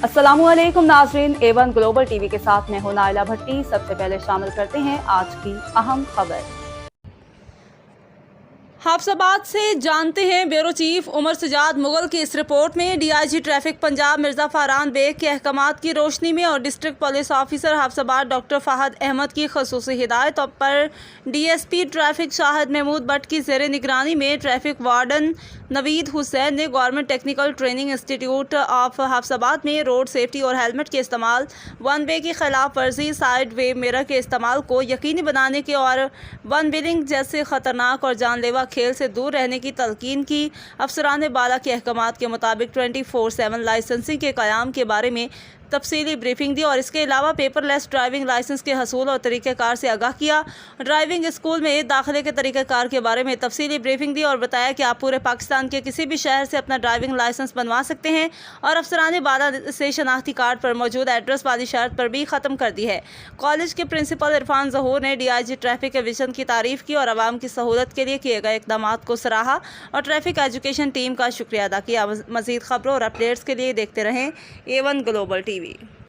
अस्सलामु अलैकुम नाजरीन, A1 ग्लोबल टीवी के साथ मैं हूं नाइला भट्टी। सबसे पहले शामिल करते हैं आज की अहम खबर। हाफसाबाद से जानते हैं ब्यूरो चीफ उमर सजाद मुगल की इस रिपोर्ट में। DIG ट्रैफिक पंजाब मिर्ज़ा फ़रहान बेग के अहकामात की रोशनी में और district police officer Hafizabad doctor Fahad Ahmad की खसूसी हिदायत पर DSP ट्रैफिक शाहिद महमूद भट्ट की ज़ेर निगरानी में ट्रैफिक वार्डन नवीद हुसैन ने government technical training institute of Hafizabad में रोड सेफ्टी और हेलमेट के इस्तेमाल, वन वे की खिलाफ वर्जी, साइड वे मिरर के इस्तेमाल को यकीनी बनाने के और वन व्हीलिंग जैसे ख़तरनाक और जानलेवा खेल से दूर रहने की तलकीन की। अफसरान बाला के अहकामात के मुताबिक 24/7 लाइसेंसिंग के क़याम के बारे में तफसीली ब्रीफिंग दी और इसके अलावा पेपरलेस ड्राइविंग लाइसेंस के हसूल और तरीक़ेकार से आगाह किया। ड्राइविंग स्कूल में दाखिले के तरीक़ेकार के बारे में तफसीली ब्रीफिंग दी और बताया कि आप पूरे पाकिस्तान के किसी भी शहर से अपना ड्राइविंग लाइसेंस बनवा सकते हैं और अफसरान बाला से शनाख्ती कार्ड पर मौजूद एड्रेस वाली शर्त पर भी ख़त्म कर दी है। कॉलेज के प्रिंसिपल इरफान ज़हूर ने DIG ट्रैफिक के विजन की तारीफ़ की और आवाम की सहूलत के लिए किए गए इक़दाम को सराहा और ट्रैफिक एजुकेशन टीम का शुक्रिया अदा किया। मज़ीद खबरों और अपडेट्स के लिए देखते रहें A1 ग्लोबल TV।